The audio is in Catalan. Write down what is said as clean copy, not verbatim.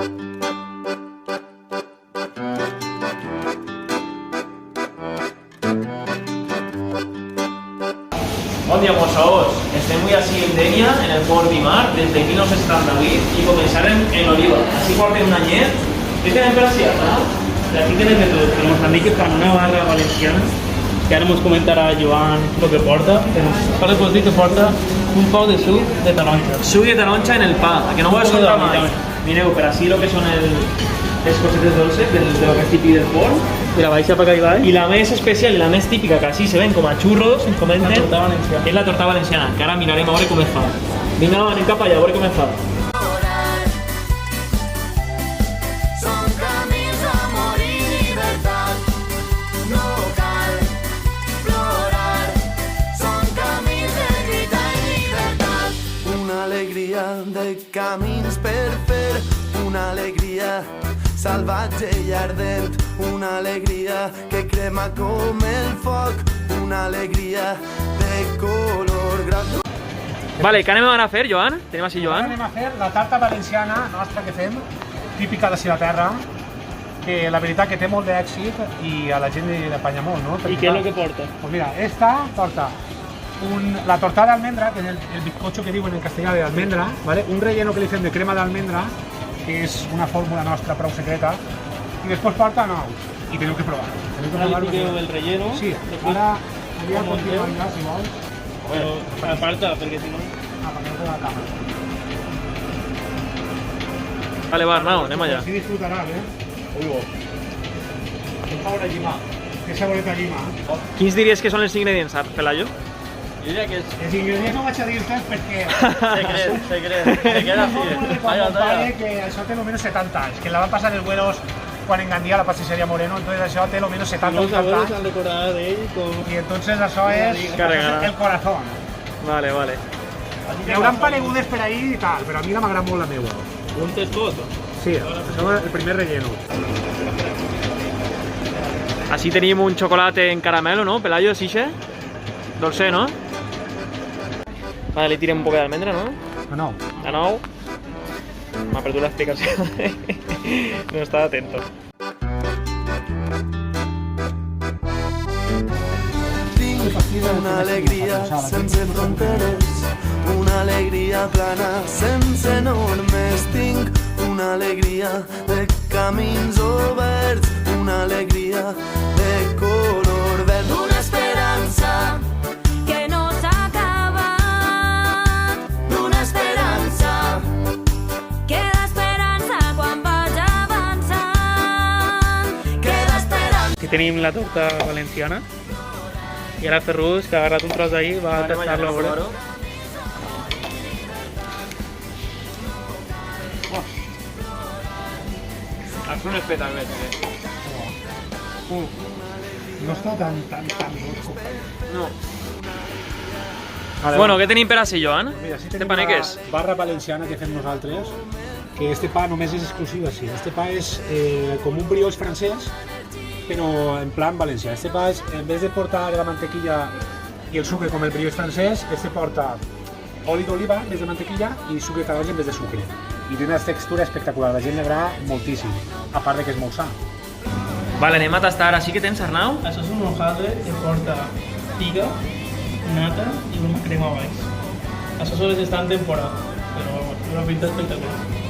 Bon dia, mossons. Estem avui a Dénia, en el port d'Imar, des de 1978, i començarem en Oliva. Així portem un anyet. ¿Qué tienen per així, no? Aquí tienes de todo. Tenemos a Miqui con una barra valenciana, que ara ens comentarà Joan el que porta. Ara pots dir que porta un poc de suc de taronja. Suc de taronja en el pa, que no ho has contat mai. Mireu, per així el que són les cosetes dolces, de lo que és típic del port. I la baixa per aquí baix. I la més especial i la més típica, que així se ven com a xurros, ens comenten, és la torta valenciana, que ara mirarem a veure com es fa. Vinga, anem cap allà, a veure com es fa. Una alegria de camins per fer, una alegria salvatge i ardent, una alegria que crema com el foc, una alegria de color groc. Vale, què anem ara a fer, Joan? Tenim així, Joan? Anem a fer la tarta valenciana nostra que fem, típica de la seva terra, que la veritat que té molt d'èxit i a la gent li apanya molt, no? I què és el que porta? Pues mira, esta porta la tortada d'almendra, que és el bizcocho que diuen en castellà d'almendra, ¿vale? Un relleno que li fem de crema d'almendra, que és una fórmula nostra prou secreta, i després porta nous, i teniu que provar. Ara li piqueu el relleno. Sí, ara anirà a continuar ja, si vols. Bueno, aparta, perquè si no... perquè no té la càmera. Vale, va, Arnau, anem allà. Així disfrutaràs, Ui, bo. Que sabor a llima. Que saboret a llima. Quins diries que són els ingredients, Pelayo? Jo diria que és... Els ingredients no vaig a dir-te perquè... Se queda així. Que això té almenys 70 anys, que la van passar els güeros quan engandia la pastisseria Moreno, entonces això té almenys 70 Los abuelos anys. han recordado de ell com... Y entonces això és el corazón. Vale, vale. Hi haurà panegudes per ahí i tal, però a mi m'agrada molt la meua. Un testot. Sí, això és el primer relleno. Així tenim un xocolate en caramelo, no? Pelayo, Sixe? Dolce, no? Vale, li tirem un poc d'almendra, no? No. De nou. M'ha perdut l'explicació. No estava atento. Tinc una alegria sense fronteres, una alegria plana sense normes. Tinc una alegria de camins oberts, una alegria de color verd, una esperança que no s'acaba, una esperança. queda esperança quan vaig avançant, queda esperança. Aquí tenim la torta valenciana i ara Ferrus, que ha agarrat un tros d'ahir, va a tastar-lo a veure. És un espectacle, No està tan dolç. No. Bueno, què tenim per així, Joan? Mira, sí Este tenim paner què és? la barra valenciana que fem nosaltres, que este pa només és exclusiu així. Este pa és com un brioix francès, però en plan valencià. Este pa és, en vez de portar la mantequilla i el sucre com el brioix francès, este porta oli d'oliva en vez de mantequilla i sucre de taronja en vez de sucre. I té una textura espectacular, la gent li agrada moltíssim, a part de que és molt sa. Vale, anem a tastar. Així que tens, Arnau? Això és un hojaldre que porta figa, nata i una crema baix. Això sols està en temporada, però vamos, una pinta espectacular.